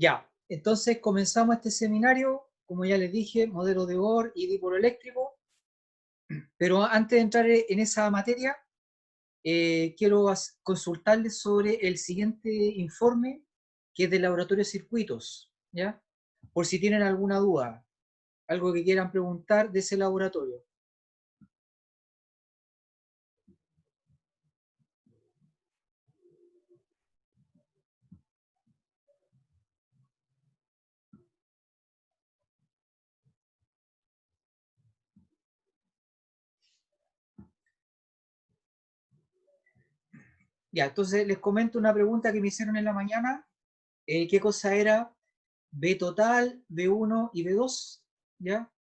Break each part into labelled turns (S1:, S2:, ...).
S1: Ya, entonces comenzamos este seminario, como ya les dije, modelo de Bohr y dipolo eléctrico, pero antes de entrar en esa materia, quiero consultarles sobre el siguiente informe, que es del laboratorio de circuitos, ¿ya? Por si tienen alguna duda, algo que quieran preguntar de ese laboratorio. Ya, entonces les comento una pregunta que me hicieron en la mañana. ¿Qué cosa era B total, B1 y B2? ¿Ya?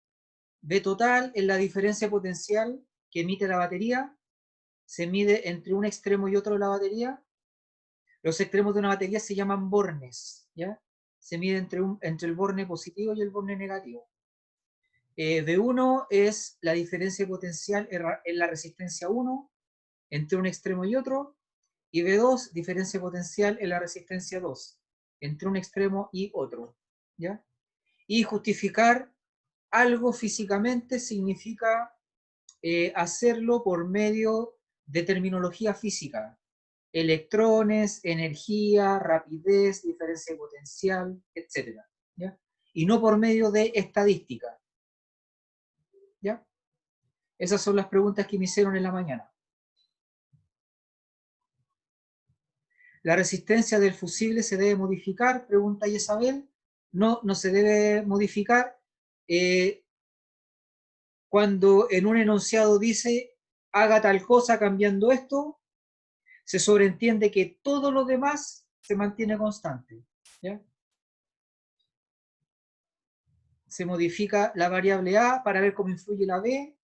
S1: B total es la diferencia potencial que emite la batería, se mide entre un extremo y otro de la batería. Los extremos de una batería se llaman bornes, ¿ya? Se mide entre el borne positivo y el borne negativo. V1 es la diferencia potencial en la resistencia 1 entre un extremo y otro, y V2, diferencia potencial en la resistencia 2 entre un extremo y otro, ¿ya? Y justificar algo físicamente significa hacerlo por medio de terminología física: electrones, energía, rapidez, diferencia potencial, etc. ¿Ya? Y no por medio de estadística. ¿Ya? Esas son las preguntas que me hicieron en la mañana. ¿La resistencia del fusible se debe modificar?, pregunta Isabel. No, no se debe modificar. Cuando en un enunciado dice haga tal cosa cambiando esto, se sobreentiende que todo lo demás se mantiene constante, ¿ya? Se modifica la variable A para ver cómo influye la B,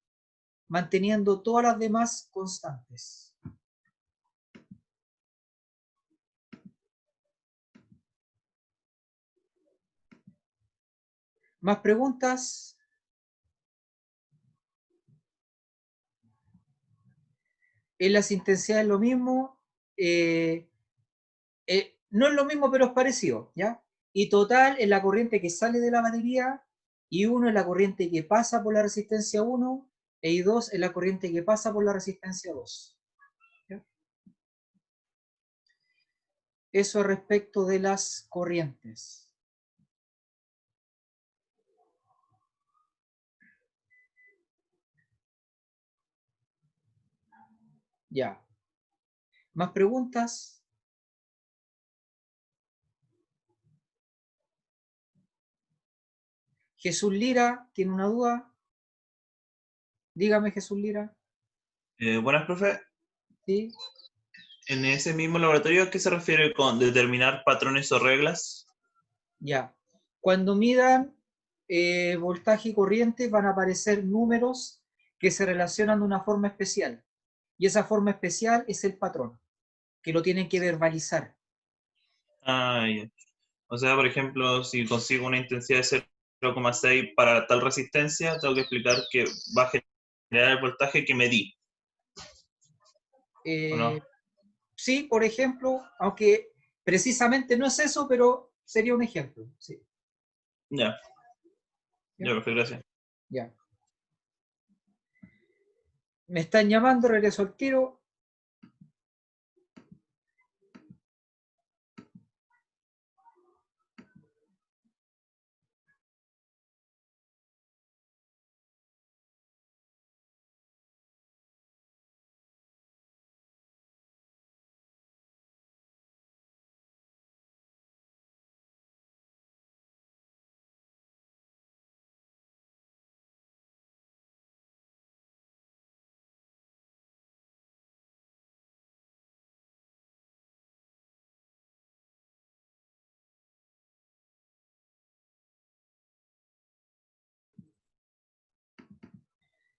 S1: manteniendo todas las demás constantes. ¿Más preguntas? En las intensidades es lo mismo. No es lo mismo, pero es parecido, ¿ya? Y total es la corriente que sale de la batería, y 1 es la corriente que pasa por la resistencia 1, e I2 es la corriente que pasa por la resistencia 2. ¿Ya? Eso respecto de las corrientes. Ya. ¿Más preguntas? Jesús Lira tiene una duda. Dígame, Jesús Lira.
S2: Buenas, profe.
S1: ¿Sí?
S2: En ese mismo laboratorio, ¿a qué se refiere con determinar patrones o reglas?
S1: Ya. Cuando midan voltaje y corriente, van a aparecer números que se relacionan de una forma especial. Y esa forma especial es el patrón, que lo tienen que verbalizar.
S2: Ah, ya. O sea, por ejemplo, si consigo una intensidad de 0,6 para tal resistencia, tengo que explicar que va a generar el voltaje que medí, ¿o
S1: Eh,
S2: no?
S1: sí, por ejemplo, aunque precisamente no es eso, pero sería un ejemplo. Sí.
S2: Ya,
S1: ¿Ya?
S2: ya, profe, gracias.
S1: Ya. Me están llamando, regreso al tiro.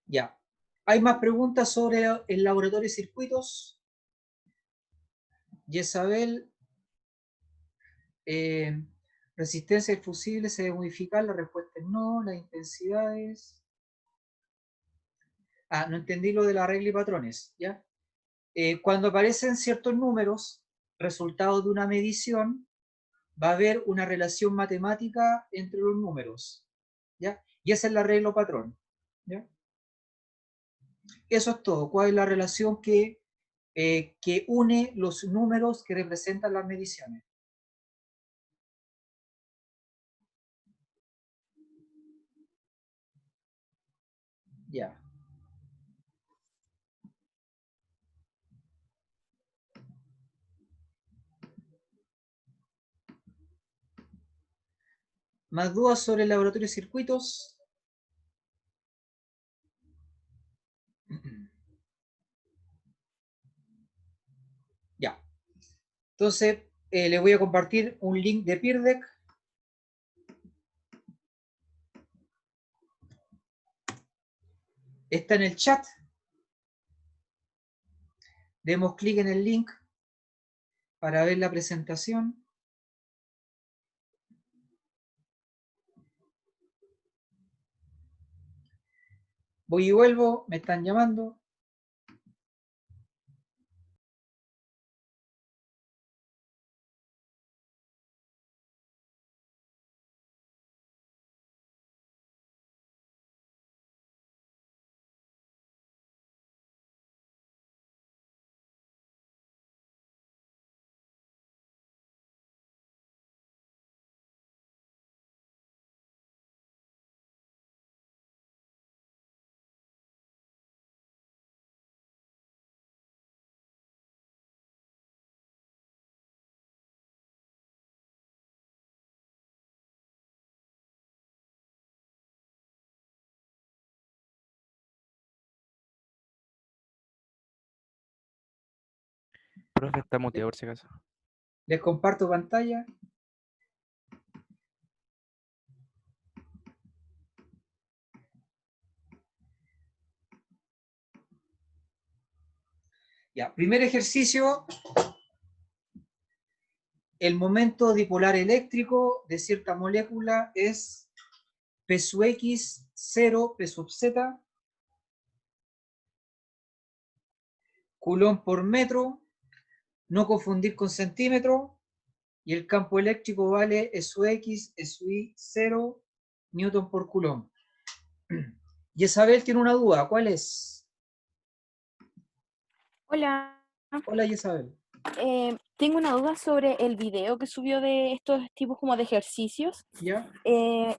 S1: Ya. ¿Hay más preguntas sobre el laboratorio de circuitos? Isabel, resistencia del fusible se debe modificar. La respuesta es no. Las intensidades. Ah, no entendí lo de la regla y patrones, ¿ya? Cuando aparecen ciertos números, resultado de una medición, va a haber una relación matemática entre los números, ¿ya? Y esa es la regla patrón, ¿ya? Eso es todo. ¿Cuál es la relación que une los números que representan las mediciones? Ya. ¿Más dudas sobre el laboratorio de circuitos? Ya. Entonces, les voy a compartir un link de Peer Deck. Está en el chat. Demos clic en el link para ver la presentación. Voy y vuelvo, me están llamando.
S3: Profe, está muteado por si acaso.
S1: Les comparto pantalla. Ya, primer ejercicio. El momento dipolar eléctrico de cierta molécula es P sub X, 0, P sub Z, Coulomb por metro, no confundir con centímetro, y el campo eléctrico vale E sub X, E sub Y, 0, Newton por Coulomb. Y Isabel tiene una duda, ¿cuál es?
S4: Hola,
S1: Hola Isabel.
S4: tengo una duda sobre el video que subió de estos tipos como de ejercicios.
S1: ¿Ya?
S4: Es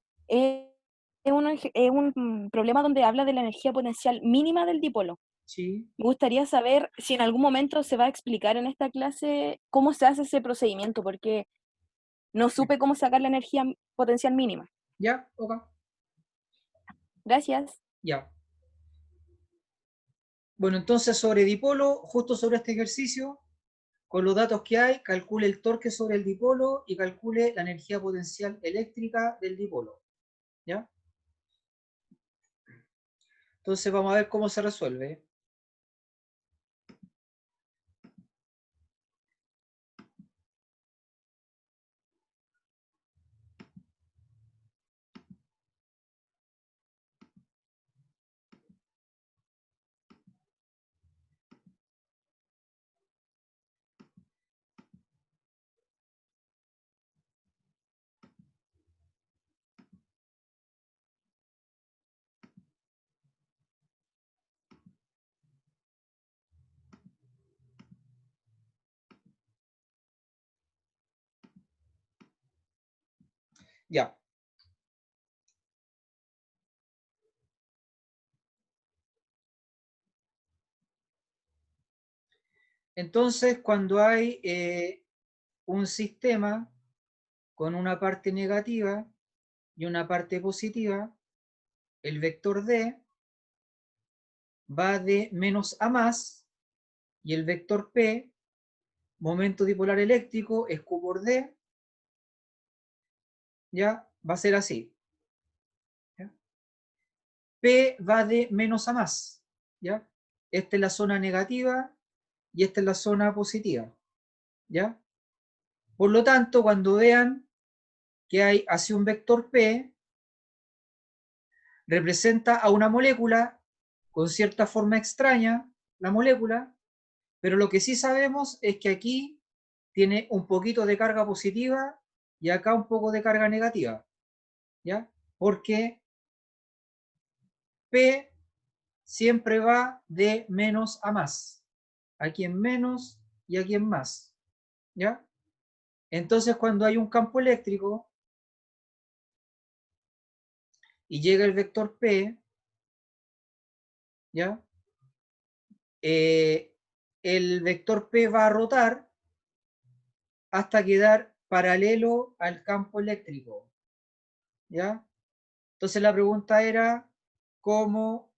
S4: un problema donde habla de la energía potencial mínima del dipolo.
S1: Sí.
S4: Me gustaría saber si en algún momento se va a explicar en esta clase cómo se hace ese procedimiento, porque no supe cómo sacar la energía potencial mínima.
S1: ¿Ya? Ok.
S4: Gracias.
S1: Ya. Bueno, entonces sobre dipolo, justo sobre este ejercicio, con los datos que hay, calcule el torque sobre el dipolo y calcule la energía potencial eléctrica del dipolo. ¿Ya? Entonces vamos a ver cómo se resuelve. Ya. Entonces, cuando hay un sistema con una parte negativa y una parte positiva, el vector D va de menos a más y el vector P, momento dipolar eléctrico, es Q por D, ¿ya? Va a ser así. ¿Ya? P va de menos a más, ¿ya? Esta es la zona negativa y esta es la zona positiva, ¿ya? Por lo tanto, cuando vean que hay así un vector P, representa a una molécula con cierta forma extraña, la molécula, pero lo que sí sabemos es que aquí tiene un poquito de carga positiva y acá un poco de carga negativa, ¿ya? Porque P siempre va de menos a más. Aquí en menos y aquí en más, ¿ya? Entonces, cuando hay un campo eléctrico y llega el vector P, ¿ya? El vector P va a rotar hasta quedar paralelo al campo eléctrico, ¿ya? Entonces la pregunta era cómo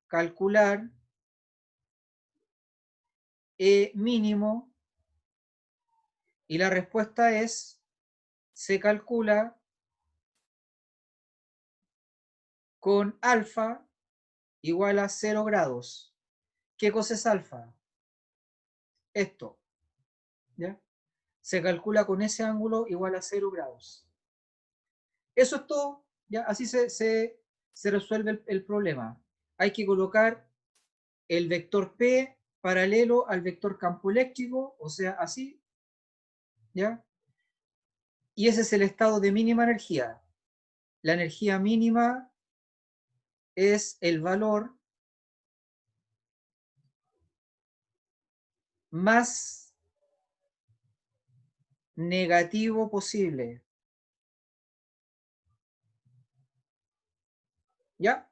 S1: calcular E mínimo, y la respuesta es, se calcula con alfa igual a 0 grados. ¿Qué cosa es alfa? Esto, ¿ya? Se calcula con ese ángulo igual a 0 grados. Eso es todo, ¿ya? Así se resuelve el problema. Hay que colocar el vector P paralelo al vector campo eléctrico, o sea, así, ¿ya? Y ese es el estado de mínima energía. La energía mínima es el valor más negativo posible. ¿Ya?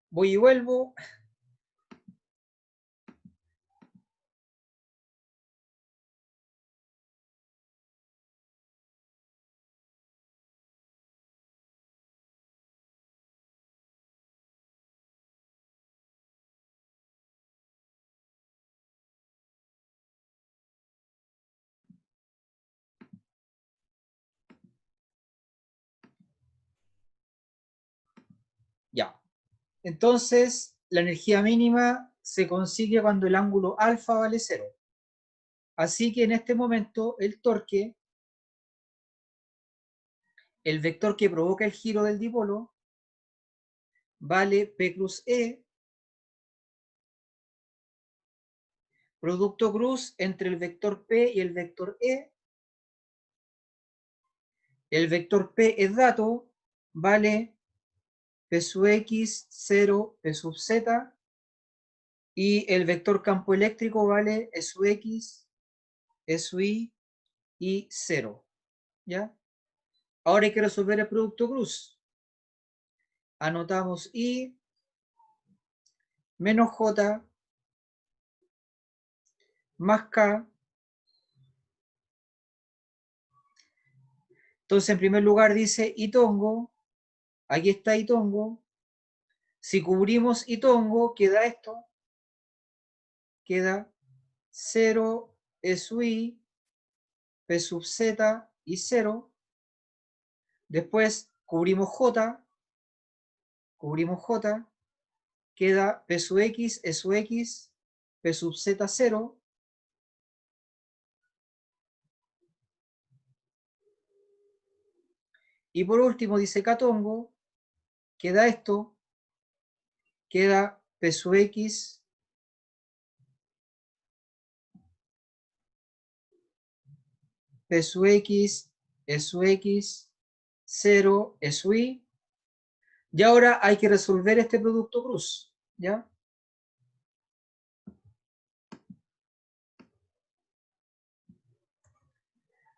S1: Voy y vuelvo. Ya. Entonces, la energía mínima se consigue cuando el ángulo alfa vale 0. Así que en este momento el torque, el vector que provoca el giro del dipolo, vale P cruz E, producto cruz entre el vector P y el vector E. El vector P es dato, vale P sub X, 0, P sub Z, y el vector campo eléctrico vale E sub X, E sub y 0. ¿Ya? Ahora hay que resolver el producto cruz. Anotamos I menos J más K. Entonces, en primer lugar dice Itongo. Aquí está Itongo. Si cubrimos Itongo, queda esto. Queda 0 E sub I, P sub Z y 0. Después cubrimos J. Queda P sub X, E sub X, P sub Z 0. Y por último dice Catongo, queda esto, queda P sub X, P sub X, E sub X, 0, E sub Y. Y ahora hay que resolver este producto cruz, ¿ya?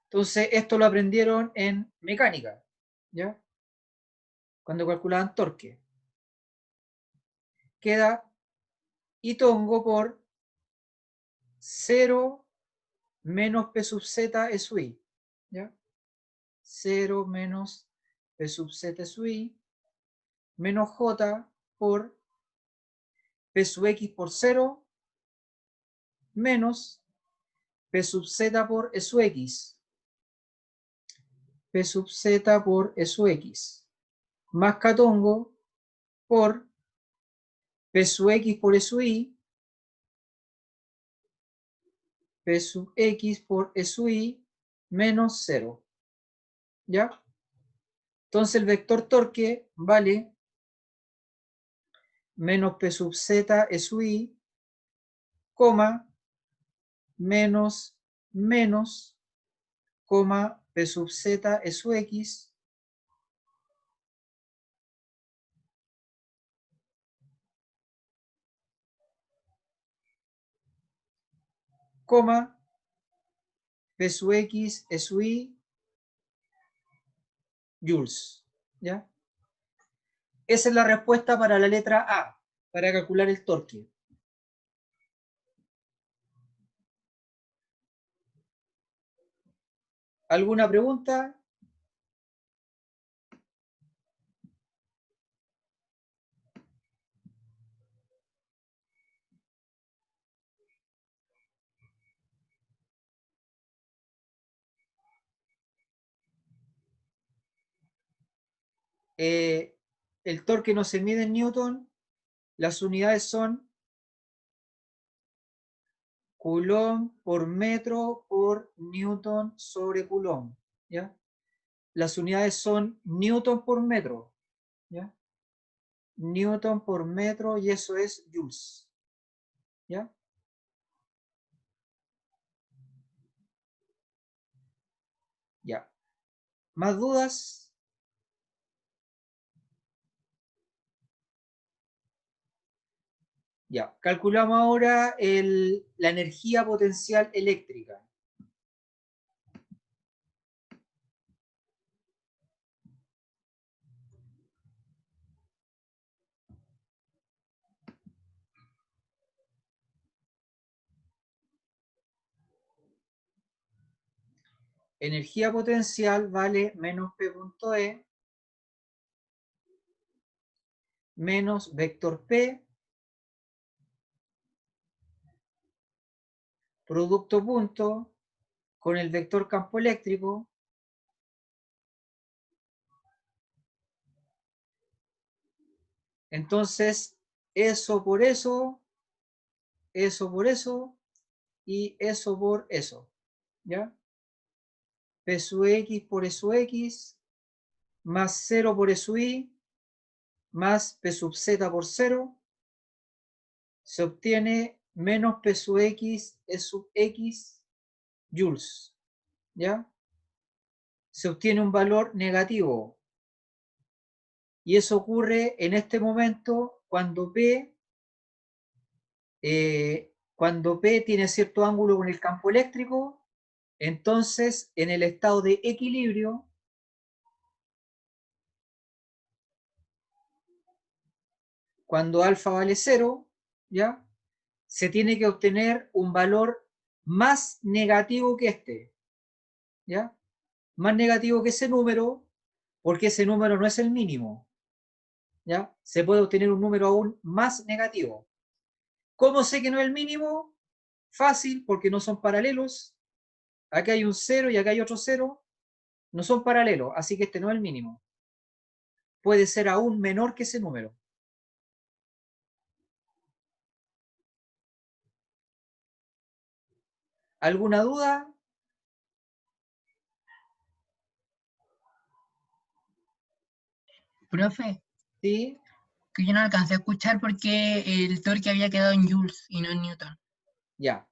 S1: Entonces, esto lo aprendieron en mecánica, ¿ya? Cuando calculaban torque. Queda Itongo por 0 menos P sub Z E sub I, ¿ya? 0 menos P sub Z E sub I menos J por P sub X por 0 menos P sub Z por E sub X. P sub Z por E sub X. Más Catongo por P sub X por E sub I. P sub X por E sub I menos 0. ¿Ya? Entonces el vector torque vale menos P sub Z es sub I, coma, menos, coma, P sub Z es sub X, coma, P sub X es sub I, joules, ¿ya? Esa es la respuesta para la letra A, para calcular el torque. ¿Alguna pregunta? El torque no se mide en Newton, las unidades son Coulomb por metro por Newton sobre Coulomb, ¿ya? Las unidades son Newton por metro, ¿ya? Newton por metro y eso es joules, ¿ya? Ya. ¿Más dudas? Ya. Calculamos ahora la energía potencial eléctrica. Energía potencial vale menos P punto E menos vector P producto punto con el vector campo eléctrico entonces eso por eso por eso y eso por eso, ¿ya? P sub X por E sub X más 0 por E sub Y más P sub Z por 0 se obtiene menos P sub X E sub X joules, ¿ya? Se obtiene un valor negativo y eso ocurre en este momento cuando P tiene cierto ángulo con el campo eléctrico. Entonces, en el estado de equilibrio, cuando alfa vale 0, ¿ya? Se tiene que obtener un valor más negativo que este, ¿ya? Más negativo que ese número, porque ese número no es el mínimo, ¿ya? Se puede obtener un número aún más negativo. ¿Cómo sé que no es el mínimo? Fácil, porque no son paralelos. Acá hay un 0 y acá hay otro 0. No son paralelos, así que este no es el mínimo. Puede ser aún menor que ese número. ¿Alguna duda?
S5: Profe,
S1: ¿Sí?
S5: que yo no alcancé a escuchar porque el torque había quedado en joules y no en newton.
S1: Ya.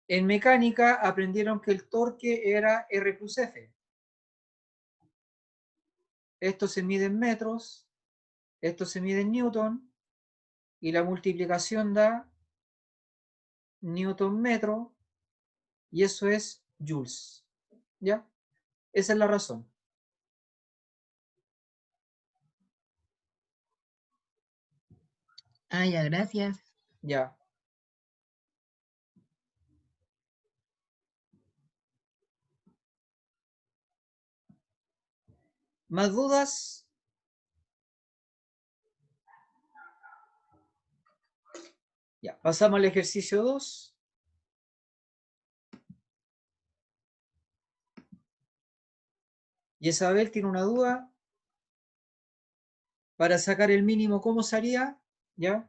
S1: En mecánica aprendieron que el torque era R plus F. Esto se mide en metros, esto se mide en newton, y la multiplicación da newton metro, y eso es joules. ¿Ya? Esa es la razón.
S5: Ah, ya, gracias.
S1: Ya. ¿Más dudas? Ya, pasamos al ejercicio 2. Isabel tiene una duda. Para sacar el mínimo, ¿cómo se haría? ¿Ya?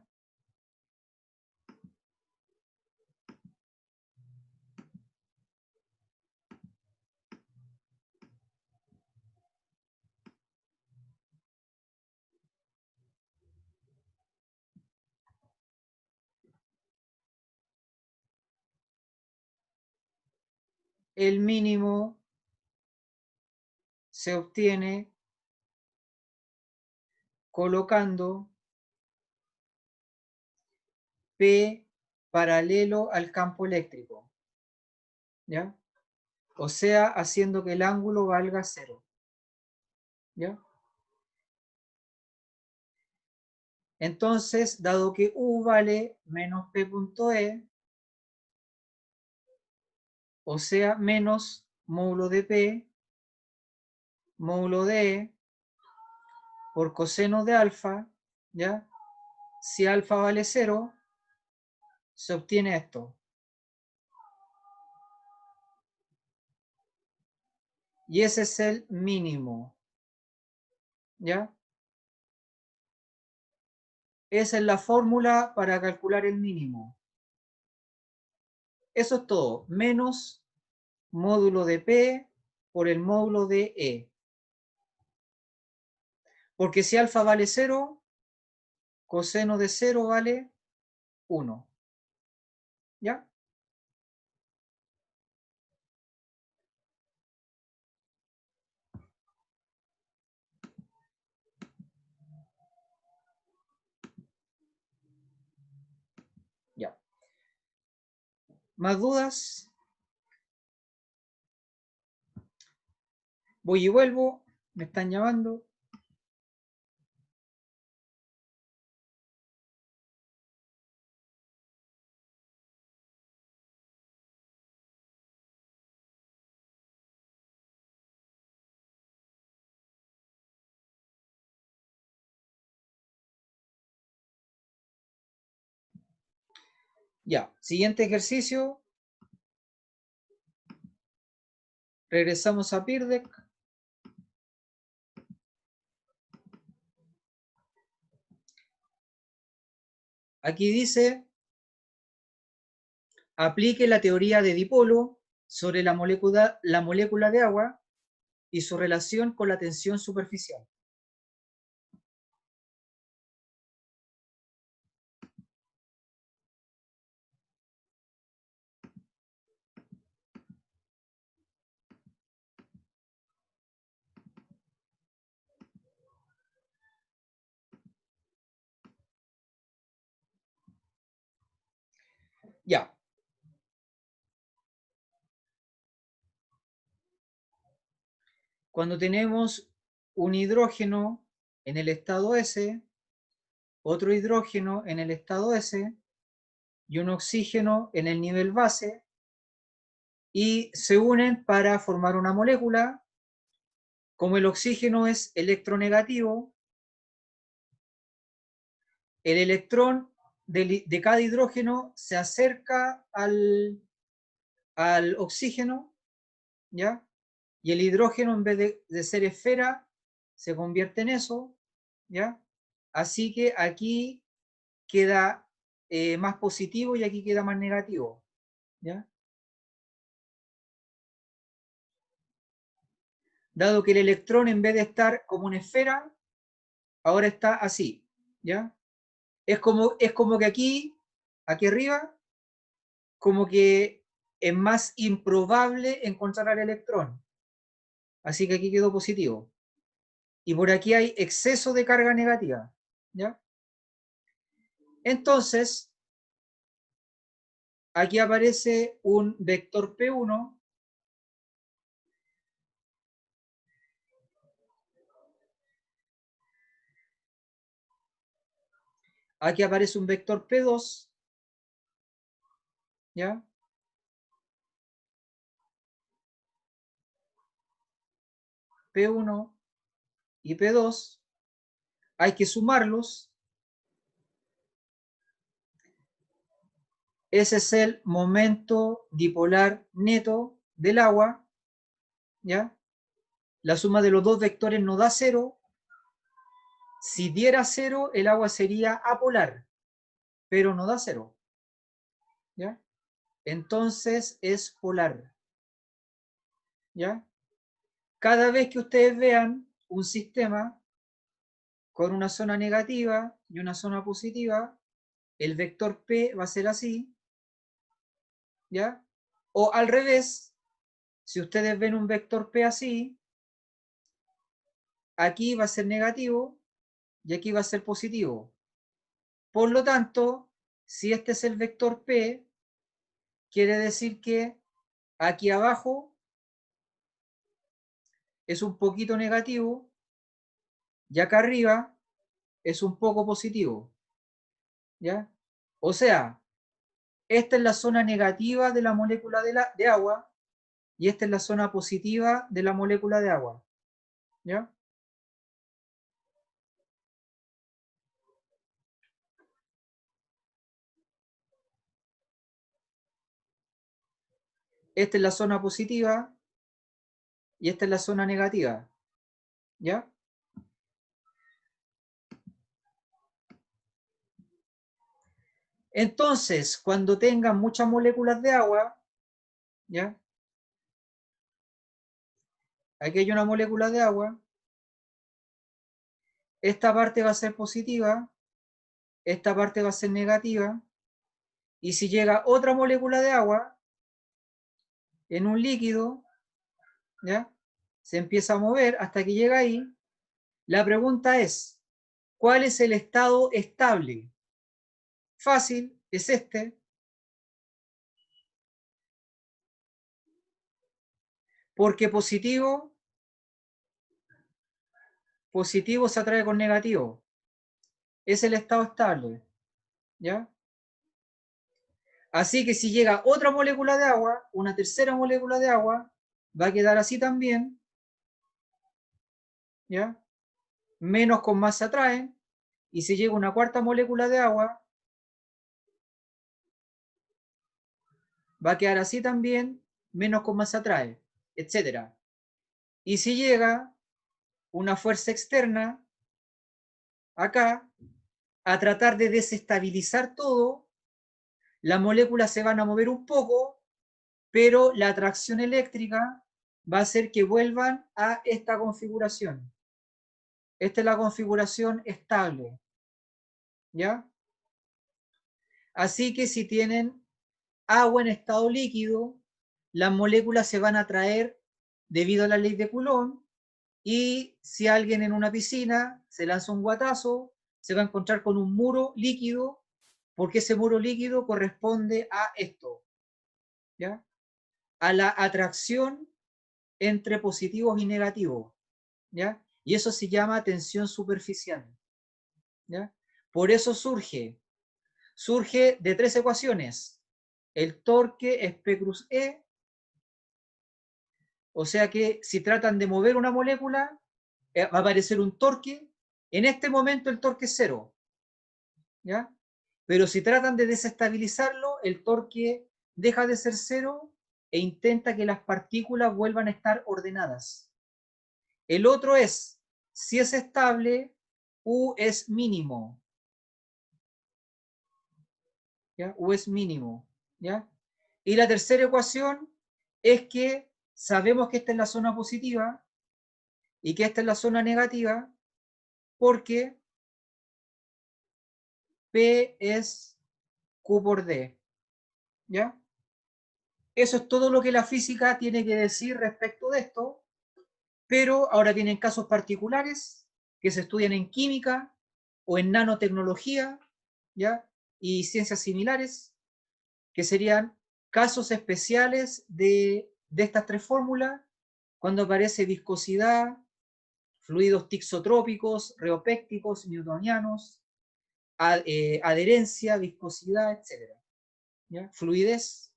S1: El mínimo se obtiene colocando P paralelo al campo eléctrico, ¿ya? O sea, haciendo que el ángulo valga 0, ¿ya? Entonces, dado que U vale menos P.E, o sea, menos módulo de P, módulo de E, por coseno de alfa, ¿ya? Si alfa vale 0, se obtiene esto. Y ese es el mínimo, ¿ya? Esa es la fórmula para calcular el mínimo. Eso es todo, menos módulo de P por el módulo de E. Porque si alfa vale 0, coseno de 0 vale 1. ¿Ya? Ya. ¿Más dudas? Voy y vuelvo. Me están llamando. Ya. Siguiente ejercicio. Regresamos a Pirdec. Aquí dice, aplique la teoría de dipolo sobre la molécula de agua y su relación con la tensión superficial. Ya. Cuando tenemos un hidrógeno en el estado S, otro hidrógeno en el estado S y un oxígeno en el nivel base, y se unen para formar una molécula. Como el oxígeno es electronegativo, el electrón de cada hidrógeno se acerca al oxígeno, ¿ya? Y el hidrógeno, en vez de ser esfera, se convierte en eso, ¿ya? Así que aquí queda más positivo y aquí queda más negativo, ¿ya? Dado que el electrón, en vez de estar como una esfera, ahora está así, ¿ya? Es como que aquí arriba, como que es más improbable encontrar al electrón. Así que aquí quedó positivo. Y por aquí hay exceso de carga negativa, ¿ya? Entonces, aquí aparece un vector P1, aquí aparece un vector P2, ¿ya? P1 y P2, hay que sumarlos. Ese es el momento dipolar neto del agua, ¿ya? la suma de los dos vectores no da 0. Si diera 0, el agua sería apolar, pero no da 0. ¿Ya? Entonces es polar. ¿Ya? Cada vez que ustedes vean un sistema con una zona negativa y una zona positiva, el vector P va a ser así. ¿Ya? O al revés, si ustedes ven un vector P así, aquí va a ser negativo y aquí va a ser positivo. Por lo tanto, si este es el vector P, quiere decir que aquí abajo es un poquito negativo y acá arriba es un poco positivo. ¿Ya? O sea, esta es la zona negativa de la molécula de agua y esta es la zona positiva de la molécula de agua. ¿Ya? Esta es la zona positiva y esta es la zona negativa. ¿Ya? Entonces, cuando tengan muchas moléculas de agua, ¿ya? Aquí hay una molécula de agua, esta parte va a ser positiva, esta parte va a ser negativa, y si llega otra molécula de agua en un líquido, ¿ya? Se empieza a mover hasta que llega ahí. La pregunta es, ¿cuál es el estado estable? Fácil, es este. Porque positivo se atrae con negativo. Es el estado estable. ¿Ya? Así que si llega otra molécula de agua, una tercera molécula de agua, va a quedar así también. ¿Ya? Menos con más se atraen. Y si llega una cuarta molécula de agua, va a quedar así también, menos con más se atrae, etc. Y si llega una fuerza externa, acá, a tratar de desestabilizar todo, las moléculas se van a mover un poco, pero la atracción eléctrica va a hacer que vuelvan a esta configuración. Esta es la configuración estable. ¿Ya? Así que si tienen agua en estado líquido, las moléculas se van a atraer debido a la ley de Coulomb, y si alguien en una piscina se lanza un guatazo, se va a encontrar con un muro líquido, porque ese muro líquido corresponde a esto, ¿ya? A la atracción entre positivos y negativos, ¿ya? Y eso se llama tensión superficial, ¿ya? Por eso surge de tres ecuaciones. El torque es P cruz E, o sea que si tratan de mover una molécula, va a aparecer un torque. En este momento el torque es 0, ¿ya? Pero si tratan de desestabilizarlo, el torque deja de ser 0 e intenta que las partículas vuelvan a estar ordenadas. El otro es, si es estable, U es mínimo. ¿Ya? U es mínimo. ¿Ya? Y la tercera ecuación es que sabemos que esta es la zona positiva y que esta es la zona negativa, porque P es Q por D. ¿Ya? Eso es todo lo que la física tiene que decir respecto de esto, pero ahora vienen casos particulares que se estudian en química o en nanotecnología, ¿ya? Y ciencias similares, que serían casos especiales de estas tres fórmulas, cuando aparece viscosidad, fluidos tixotrópicos, reopécticos, newtonianos, adherencia, viscosidad, etc. ¿Ya? Fluidez.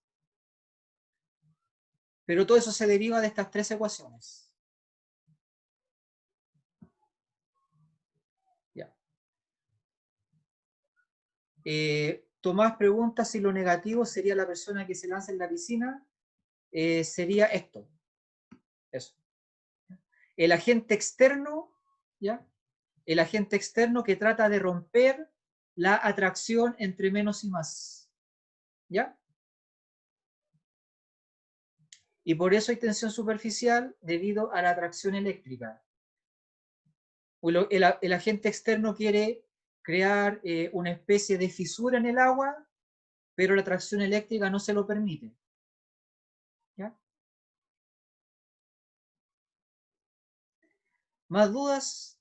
S1: Pero todo eso se deriva de estas tres ecuaciones. Ya. Tomás pregunta si lo negativo sería la persona que se lanza en la piscina. Sería esto. Eso. el agente externo, ¿ya? El agente externo que trata de romper la atracción entre menos y más, ¿ya? Y por eso hay tensión superficial debido a la atracción eléctrica. El agente externo quiere crear una especie de fisura en el agua, pero la atracción eléctrica no se lo permite. ¿Ya? ¿Más dudas?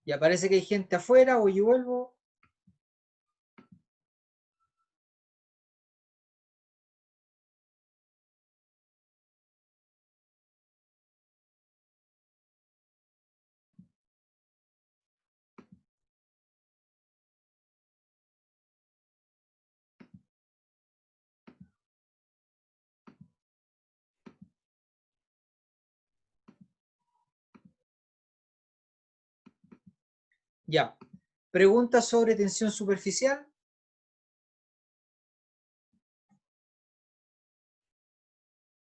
S1: Ya parece que hay gente afuera o yo vuelvo. Ya. Pregunta sobre tensión superficial.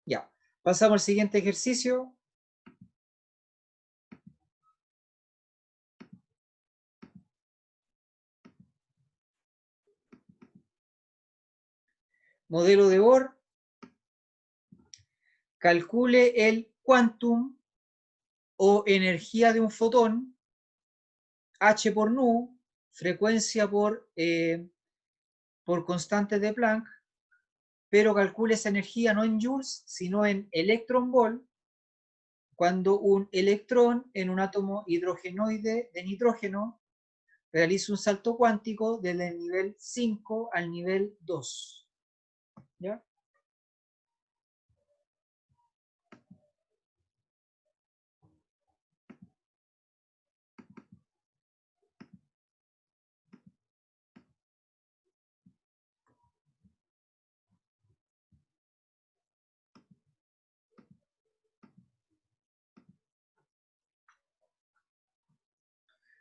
S1: Ya. Pasamos al siguiente ejercicio. Modelo de Bohr. Calcule el quantum o energía de un fotón, h por nu, frecuencia por constante de Planck, pero calcule esa energía no en joules, sino en electron-volt, cuando un electrón en un átomo hidrogenoide de nitrógeno realiza un salto cuántico desde el nivel 5 al nivel 2. ¿Ya?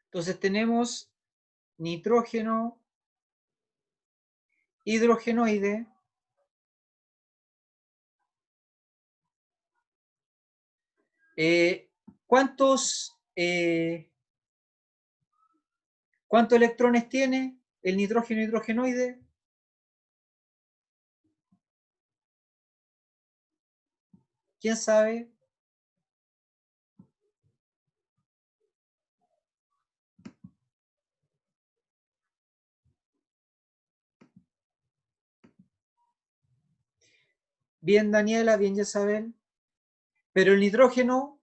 S1: Entonces tenemos nitrógeno hidrogenoide ¿cuántos electrones tiene el nitrógeno hidrogenoide? ¿Quién sabe? Bien, Daniela, bien, Isabel. Pero el nitrógeno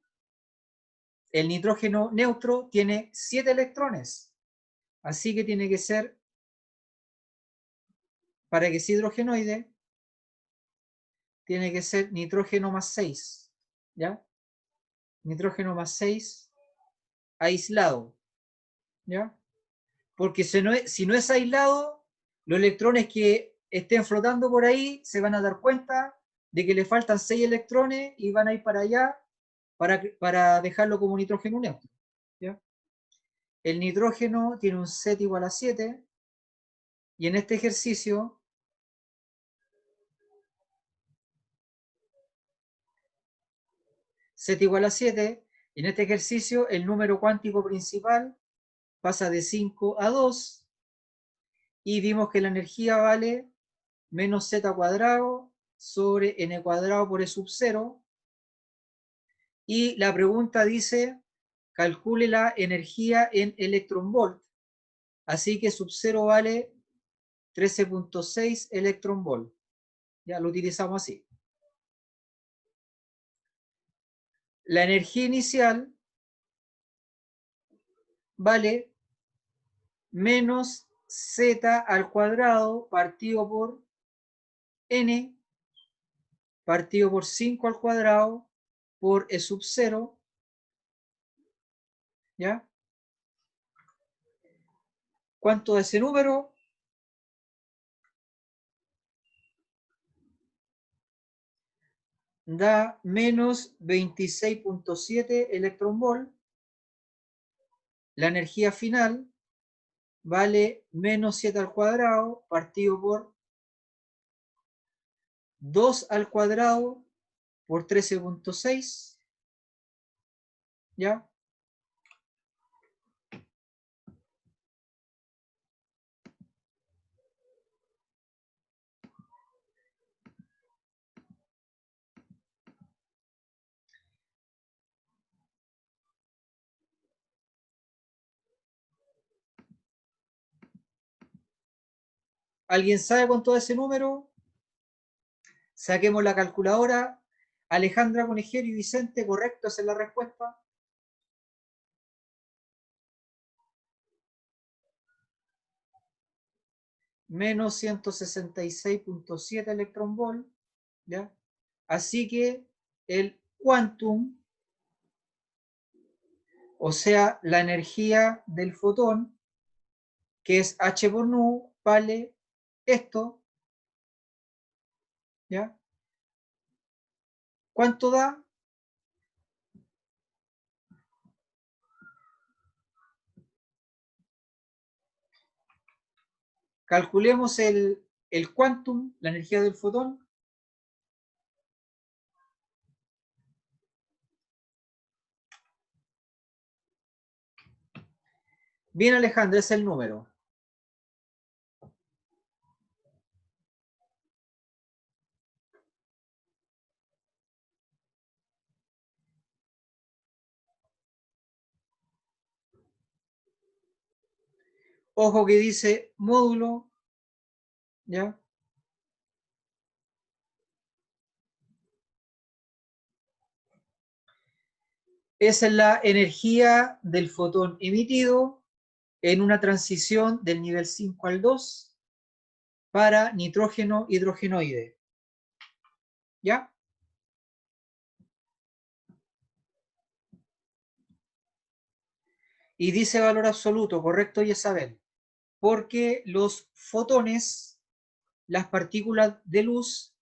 S1: neutro tiene 7 electrones. Así que tiene que ser, para que sea hidrogenoide, tiene que ser nitrógeno más 6. ¿Ya? Nitrógeno más 6 aislado. ¿Ya? Porque si no es aislado, los electrones que estén flotando por ahí se van a dar cuenta de que le faltan 6 electrones y van a ir para allá para dejarlo como nitrógeno neutro. ¿Ya? El nitrógeno tiene un Z igual a 7 y en este ejercicio Z igual a 7, y en este ejercicio el número cuántico principal pasa de 5 a 2 y vimos que la energía vale menos z cuadrado sobre n cuadrado por e sub 0. Y la pregunta dice, calcule la energía en electronvolt. Así que sub 0 vale 13.6 electronvolt. Ya lo utilizamos así. La energía inicial vale menos z al cuadrado partido por n partido por 5 al cuadrado por e sub 0. ¿Ya? ¿Cuánto es ese número? da menos 26.7 electronvolt. La energía final vale menos 7 al cuadrado partido por 2 al cuadrado por 13.6. ¿Ya? ¿Alguien sabe cuánto es ese número? Saquemos la calculadora. Alejandra, Conejero y Vicente, ¿correcto? Esa es la respuesta. Menos 166.7 electronvolt, ¿ya? Así que el quantum, o sea, la energía del fotón, que es h por nu, vale esto, ¿ya? ¿Cuánto da? Calculemos el quantum, la energía del fotón. Bien, Alejandro, ese es el número. Ojo que dice módulo, ¿ya? Esa es la energía del fotón emitido en una transición del nivel 5 al 2 para nitrógeno hidrogenoide. ¿Ya? Y dice valor absoluto, correcto, Isabel, porque los fotones, las partículas de luz,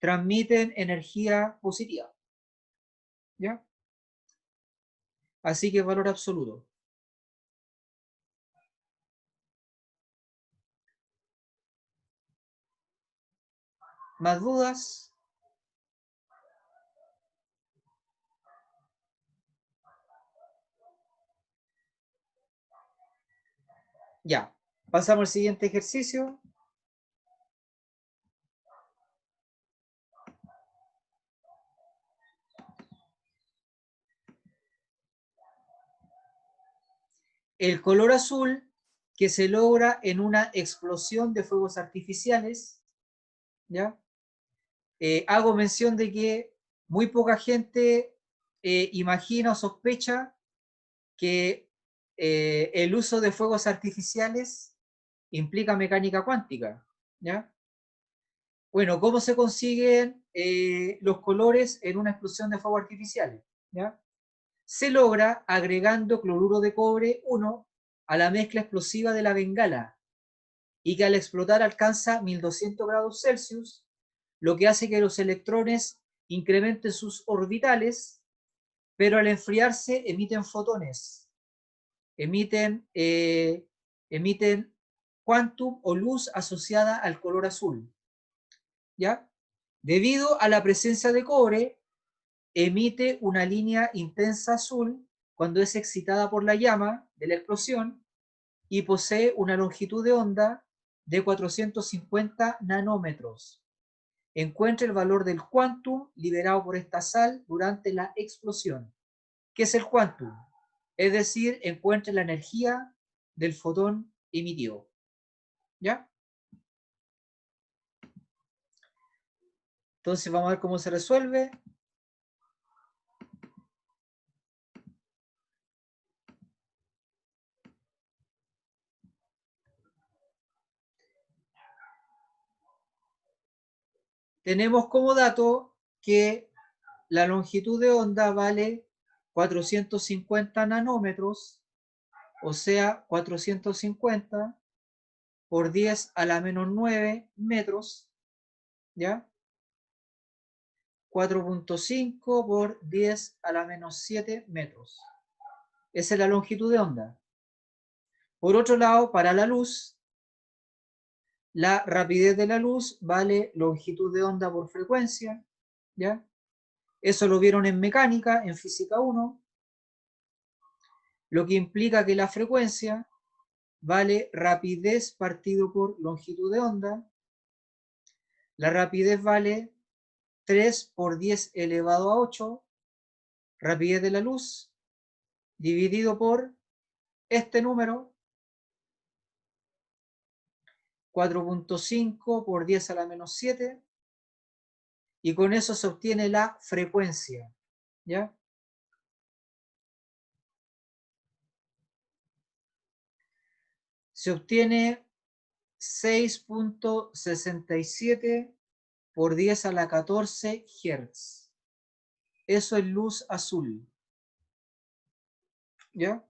S1: transmiten energía positiva. ¿Ya? Así que valor absoluto. ¿Más dudas? Ya. Pasamos al siguiente ejercicio. El color azul que se logra en una explosión de fuegos artificiales, ¿ya? Hago mención de que muy poca gente imagina o sospecha que el uso de fuegos artificiales implica mecánica cuántica, ¿ya? Bueno, ¿cómo se consiguen los colores en una explosión de fuegos artificiales? ¿Ya? Se logra agregando cloruro de cobre 1 a la mezcla explosiva de la bengala y que al explotar alcanza 1200 grados Celsius, lo que hace que los electrones incrementen sus orbitales, pero al enfriarse emiten fotones, emiten quantum o luz asociada al color azul. ¿Ya? Debido a la presencia de cobre, emite una línea intensa azul cuando es excitada por la llama de la explosión y posee una longitud de onda de 450 nanómetros. Encuentra el valor del quantum liberado por esta sal durante la explosión. ¿Qué es el quantum? Es decir, encuentra la energía del fotón emitido. ¿Ya? Entonces vamos a ver cómo se resuelve. Tenemos como dato que la longitud de onda vale 450 nanómetros, o sea, 450 por 10 a la menos 9 metros, ¿ya? 4.5 por 10 a la menos 7 metros. Esa es la longitud de onda. Por otro lado, para la luz, la rapidez de la luz vale longitud de onda por frecuencia, ¿ya? Eso lo vieron en mecánica, en física 1, lo que implica que la frecuencia vale rapidez partido por longitud de onda. La rapidez vale 3 por 10 elevado a 8, rapidez de la luz, dividido por este número, 4.5 por 10 a la menos 7, y con eso se obtiene la frecuencia, ¿ya? Se obtiene 6.67 por 10 a la 14 Hz. Eso es luz azul, ¿ya?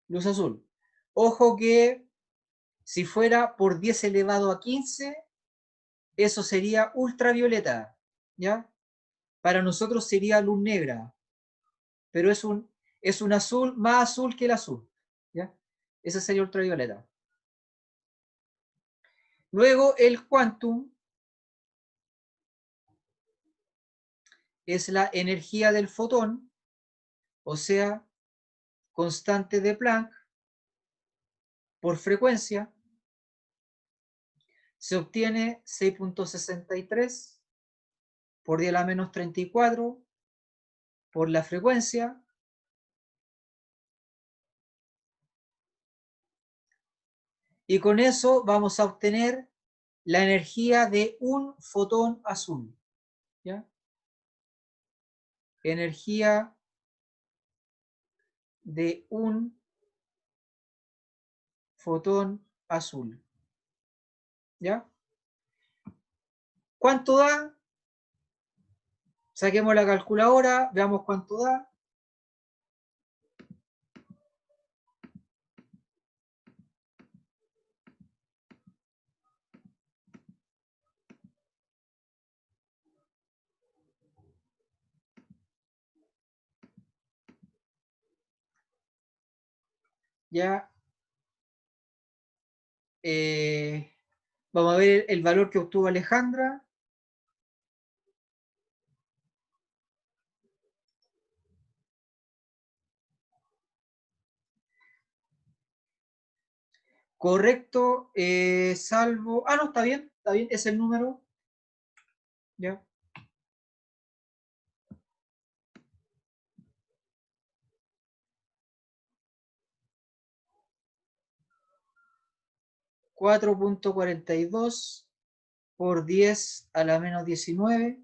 S1: Luz azul. Ojo que si fuera por 10 elevado a 15, eso sería ultravioleta, ¿ya? Para nosotros sería luz negra, pero es un azul más azul que el azul, ¿ya? Esa sería ultravioleta. Luego el quantum es la energía del fotón, o sea, constante de Planck por frecuencia. Se obtiene 6.63 por 10 a la menos 34 por la frecuencia. Y con eso vamos a obtener la energía de un fotón azul, ¿ya? Energía de un fotón azul, ¿ya? ¿Cuánto da? Saquemos la calculadora, veamos cuánto da. Ya. Vamos a ver el valor que obtuvo Alejandra. Correcto, salvo... Ah, no, está bien, es el número. Ya. $4.42 por 10 a la menos 19.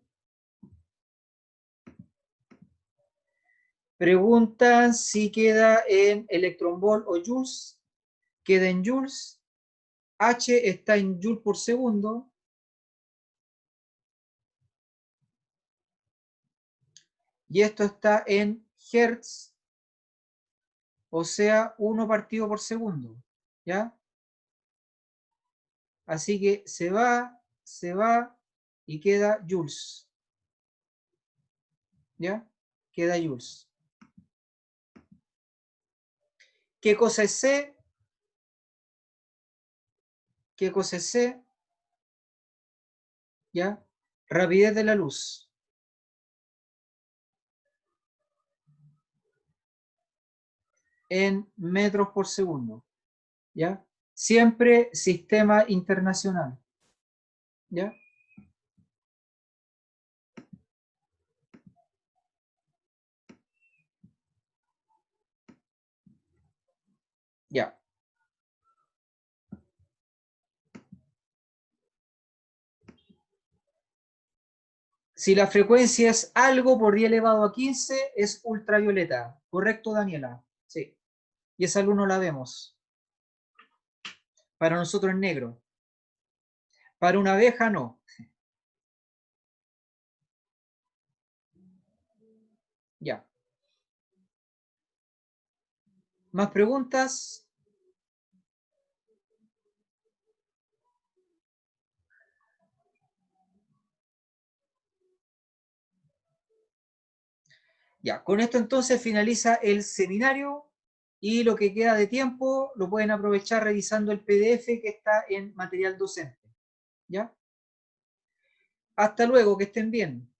S1: Preguntan si queda en electronvolt o joules. Queda en joules. H está en joule por segundo. Y esto está en hertz, o sea, 1 partido por segundo. ¿Ya? Así que se va y queda joules. ¿Ya? Queda joules. ¿Qué cosa es C? ¿Qué cosa es C? ¿Ya? Rapidez de la luz. En metros por segundo. ¿Ya? Siempre sistema internacional. ¿Ya? Ya. Si la frecuencia es algo por 10 elevado a 15, es ultravioleta. ¿Correcto, Daniela? Sí. Y esa luz no la vemos. Para nosotros es negro. Para una abeja, no. Ya. ¿Más preguntas? Ya, con esto entonces finaliza el seminario y lo que queda de tiempo lo pueden aprovechar revisando el PDF que está en material docente. ¿Ya? Hasta luego, que estén bien.